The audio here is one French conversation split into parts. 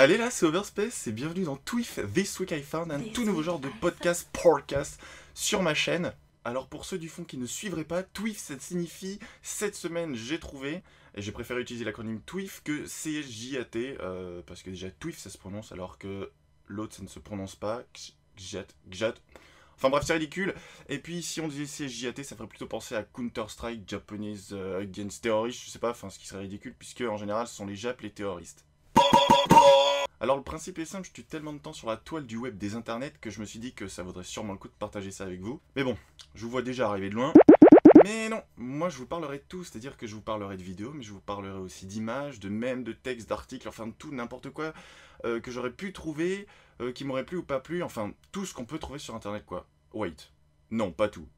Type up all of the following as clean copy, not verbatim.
Allez là, c'est Overspace et bienvenue dans Twiff This Week I Found, un tout nouveau genre de podcast sur ma chaîne. Alors pour ceux du fond qui ne suivraient pas, Twiff ça signifie cette semaine j'ai trouvé, et j'ai préféré utiliser l'acronyme Twiff que CJAT, parce que déjà Twiff ça se prononce alors que l'autre ça ne se prononce pas, Gjat. Enfin bref, c'est ridicule. Et puis si on disait CJAT, ça ferait plutôt penser à Counter-Strike, Japanese Against Terrorists, je sais pas, enfin ce qui serait ridicule, puisque en général ce sont les Japs les terroristes. Alors le principe est simple, je tue tellement de temps sur la toile du web des internets que je me suis dit que ça vaudrait sûrement le coup de partager ça avec vous. Mais bon, je vous vois déjà arriver de loin. Mais non, moi je vous parlerai de tout, c'est-à-dire que je vous parlerai de vidéos, mais je vous parlerai aussi d'images, de mèmes, de textes, d'articles, enfin de tout, n'importe quoi que j'aurais pu trouver, qui m'aurait plu ou pas plu, enfin tout ce qu'on peut trouver sur internet quoi. Wait, non, pas tout.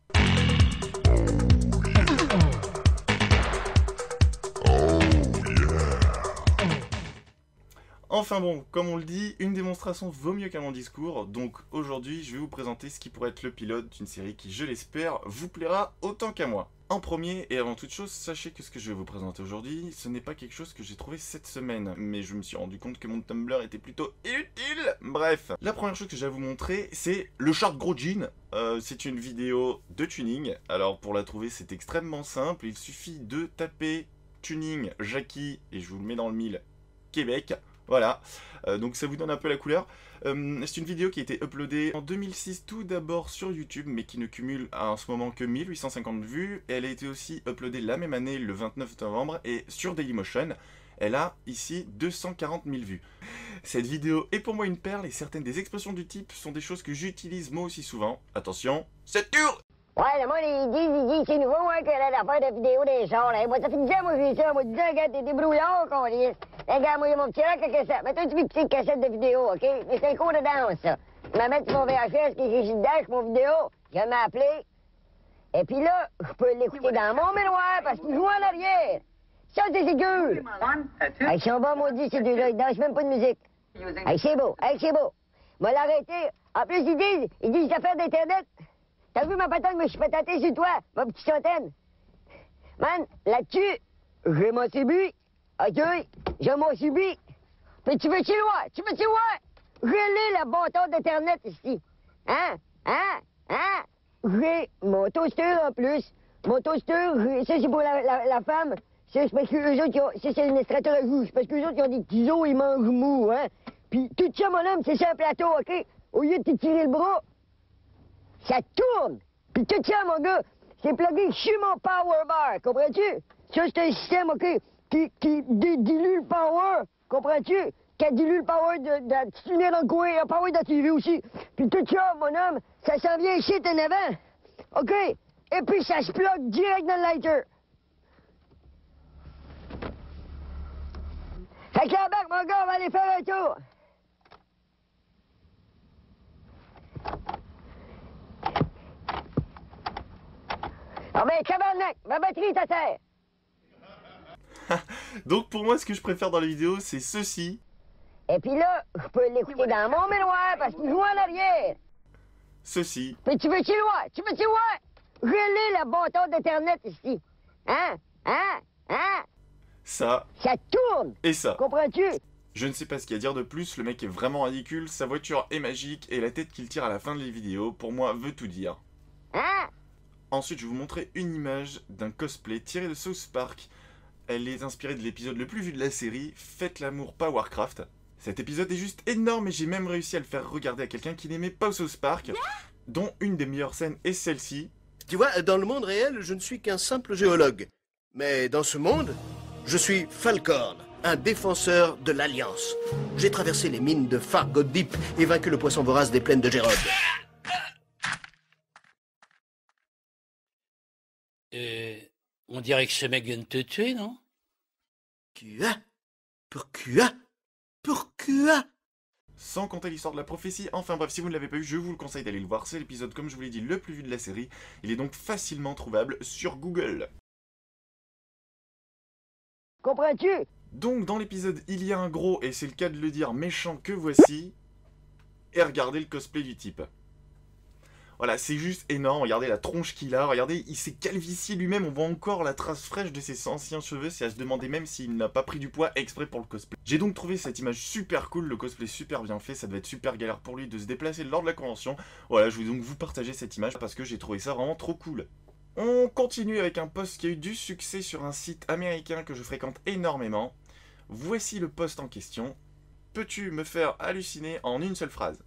Enfin bon, comme on le dit, une démonstration vaut mieux qu'un long discours, donc aujourd'hui je vais vous présenter ce qui pourrait être le pilote d'une série qui, je l'espère, vous plaira autant qu'à moi. En premier, et avant toute chose, sachez que ce que je vais vous présenter aujourd'hui, ce n'est pas quelque chose que j'ai trouvé cette semaine, mais je me suis rendu compte que mon Tumblr était plutôt inutile. Bref, la première chose que j'ai à vous montrer, c'est le Shark Gros Jean. C'est une vidéo de tuning, alors pour la trouver c'est extrêmement simple, il suffit de taper tuning Jackie, et je vous le mets dans le mille, Québec. Voilà, donc ça vous donne un peu la couleur. C'est une vidéo qui a été uploadée en 2006 tout d'abord sur YouTube, mais qui ne cumule en ce moment que 1850 vues. Et elle a été aussi uploadée la même année, le 29 novembre, et sur Dailymotion, elle a ici 240 000 vues. Cette vidéo est pour moi une perle, et certaines des expressions du type sont des choses que j'utilise moi aussi souvent. Attention, c'est dur! Ouais, le monde, il dit, c'est nouveau, hein, que l'affaire de vidéo des chars, là. Moi, ça fait 10 ans, moi, j'ai ça. Moi, 10 ans, regarde, t'es débrouillard, qu'on dit. Regarde, moi, il y a mon petit rack à cassette. Mais toi, tu fais une petite cassette de vidéo, OK? Mais c'est un cours de danse, ça. Je vais mettre mon VHS qui est dedans, mon vidéo. Je vais m'appeler. Et puis là, je peux l'écouter dans mon miroir parce qu'il joue en arrière. Ça, c'est sécure. Ils sont bons, maudits, ces deux-là. Ils dansent même pas de musique. Hey, c'est beau. Hey, c'est beau. Moi, l'arrêter. En plus, ils disent affaires d'Internet. T'as vu ma patente, je me suis pataté sur toi, ma petite centaine. Man, là-dessus, j'ai mon subi. OK, j'ai mon subi. Puis tu veux-tu voir? Tu veux-tu voir? J'ai la bâton d'Internet ici. Hein? J'ai mon toaster en plus. Mon toaster, ça c'est pour la femme. C'est parce que eux autres, ça c'est une extracteur à goût. C'est parce que eux autres, ils ont des petits os, ils mangent mou, hein? Puis tout ça, mon homme, c'est sur un plateau, OK? Au lieu de t'étirer le bras, ça tourne! Puis tout ça, mon gars, c'est plugué sur mon power bar, comprends-tu? Ça, c'est un système, OK, qui dilue le power, comprends-tu? Qui dilue le power de petite lumière dans le coin, le power de la TV aussi. Puis tout ça, mon homme, ça s'en vient ici en avant, OK? Et puis ça se plug direct dans le lighter. Fait que la bac, mon gars, on va aller faire un tour. Ah ben, tabarnak, ma batterie est à terre. Donc pour moi, ce que je préfère dans les vidéos, c'est ceci. Et puis là, je peux l'écouter dans mon miroir parce qu'il joue en arrière. Ceci. Puis tu veux-tu le voir? Tu veux-tu voir? J'ai la bâton d'Internet ici. Hein? Ça. Ça tourne. Et ça. Comprends-tu? Je ne sais pas ce qu'il y a à dire de plus, le mec est vraiment ridicule, sa voiture est magique, et la tête qu'il tire à la fin de les vidéos, pour moi, veut tout dire. Hein? Ensuite, je vais vous montrer une image d'un cosplay tiré de South Park. Elle est inspirée de l'épisode le plus vu de la série, Faites l'amour pas Warcraft. Cet épisode est juste énorme et j'ai même réussi à le faire regarder à quelqu'un qui n'aimait pas South Park, dont une des meilleures scènes est celle-ci. Tu vois, dans le monde réel, je ne suis qu'un simple géologue. Mais dans ce monde, je suis Falcorn, un défenseur de l'Alliance. J'ai traversé les mines de Fargo Deep et vaincu le poisson vorace des plaines de Gérode. On dirait que ce mec vient de te tuer, non? Pourquoi? Sans compter l'histoire de la prophétie, enfin bref, si vous ne l'avez pas vu, je vous le conseille d'aller le voir, c'est l'épisode, comme je vous l'ai dit, le plus vu de la série. Il est donc facilement trouvable sur Google. Comprends-tu? Donc dans l'épisode, il y a un gros, et c'est le cas de le dire, méchant que voici, et regardez le cosplay du type. Voilà, c'est juste énorme, regardez la tronche qu'il a, regardez, il s'est calvifié lui-même, on voit encore la trace fraîche de ses anciens cheveux, c'est à se demander même s'il n'a pas pris du poids exprès pour le cosplay. J'ai donc trouvé cette image super cool, le cosplay super bien fait, ça devait être super galère pour lui de se déplacer lors de la convention. Voilà, je voulais donc vous partager cette image parce que j'ai trouvé ça vraiment trop cool. On continue avec un post qui a eu du succès sur un site américain que je fréquente énormément. Voici le post en question. Peux-tu me faire halluciner en une seule phrase?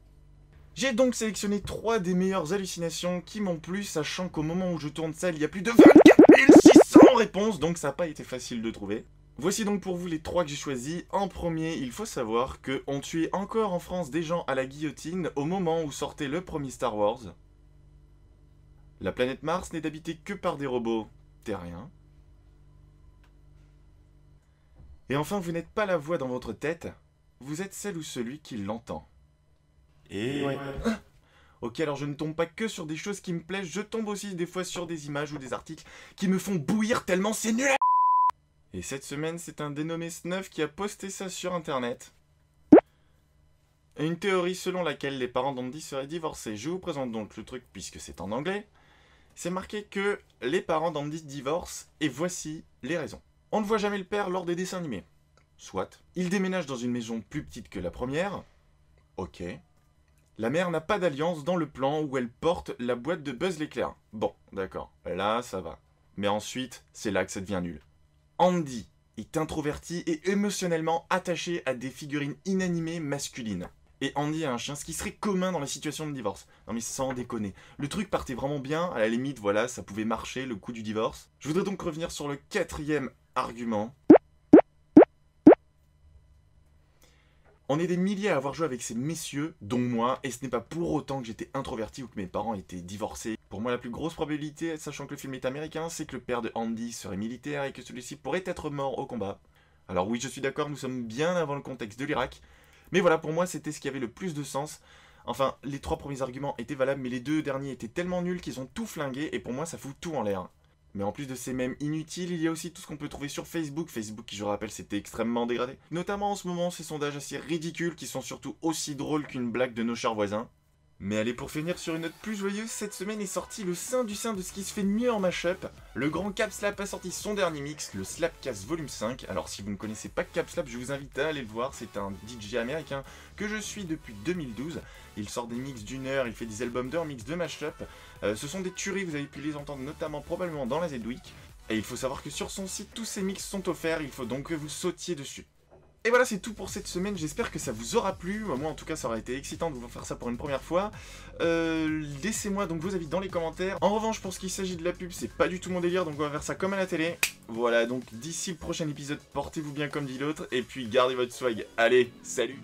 J'ai donc sélectionné 3 des meilleures hallucinations qui m'ont plu, sachant qu'au moment où je tourne ça, il y a plus de 24 600 réponses, donc ça n'a pas été facile de trouver. Voici donc pour vous les 3 que j'ai choisis. En premier, il faut savoir que on tuait encore en France des gens à la guillotine au moment où sortait le premier Star Wars. La planète Mars n'est habitée que par des robots terriens. Et enfin, vous n'êtes pas la voix dans votre tête, vous êtes celle ou celui qui l'entend. Et ouais. Ok, alors je ne tombe pas que sur des choses qui me plaisent, je tombe aussi des fois sur des images ou des articles qui me font bouillir tellement c'est nul. Et cette semaine, c'est un dénommé Snuff qui a posté ça sur internet. Une théorie selon laquelle les parents d'Andy seraient divorcés. Je vous présente donc le truc puisque c'est en anglais. C'est marqué que les parents d'Andy divorcent et voici les raisons. On ne voit jamais le père lors des dessins animés. Soit. Il déménage dans une maison plus petite que la première. Ok. La mère n'a pas d'alliance dans le plan où elle porte la boîte de Buzz l'éclair. Bon, d'accord, là ça va. Mais ensuite, c'est là que ça devient nul. Andy est introverti et émotionnellement attaché à des figurines inanimées masculines. Et Andy a un chien, ce qui serait commun dans la situation de divorce. Non mais sans déconner. Le truc partait vraiment bien, à la limite, voilà, ça pouvait marcher, le coup du divorce. Je voudrais donc revenir sur le 4e argument. On est des milliers à avoir joué avec ces messieurs, dont moi, et ce n'est pas pour autant que j'étais introverti ou que mes parents étaient divorcés. Pour moi, la plus grosse probabilité, sachant que le film est américain, c'est que le père de Andy serait militaire et que celui-ci pourrait être mort au combat. Alors oui, je suis d'accord, nous sommes bien avant le contexte de l'Irak, mais voilà, pour moi, c'était ce qui avait le plus de sens. Enfin, les 3 premiers arguments étaient valables, mais les 2 derniers étaient tellement nuls qu'ils ont tout flingué, et pour moi, ça fout tout en l'air. Mais en plus de ces mèmes inutiles, il y a aussi tout ce qu'on peut trouver sur Facebook. Facebook qui, je rappelle, s'était extrêmement dégradé. Notamment en ce moment, ces sondages assez ridicules qui sont surtout aussi drôles qu'une blague de nos chers voisins. Mais allez, pour finir sur une note plus joyeuse, cette semaine est sorti le sein du sein de ce qui se fait de mieux en mashup. Le grand Capslap a sorti son dernier mix, le Slapcast Volume 5. Alors si vous ne connaissez pas Capslap, je vous invite à aller le voir. C'est un DJ américain que je suis depuis 2012. Il sort des mix d'1 heure, il fait des albums d'heure, mix de mashup. Ce sont des tueries, vous avez pu les entendre notamment probablement dans la Z-Week. Et il faut savoir que sur son site, tous ces mix sont offerts, il faut donc que vous sautiez dessus. Et voilà, c'est tout pour cette semaine, j'espère que ça vous aura plu. Moi en tout cas ça aurait été excitant de vous faire ça pour une première fois. Laissez-moi donc vos avis dans les commentaires. En revanche, pour ce qui s'agit de la pub, c'est pas du tout mon délire, donc on va faire ça comme à la télé. Voilà, donc d'ici le prochain épisode, portez-vous bien comme dit l'autre, et puis gardez votre swag. Allez, salut!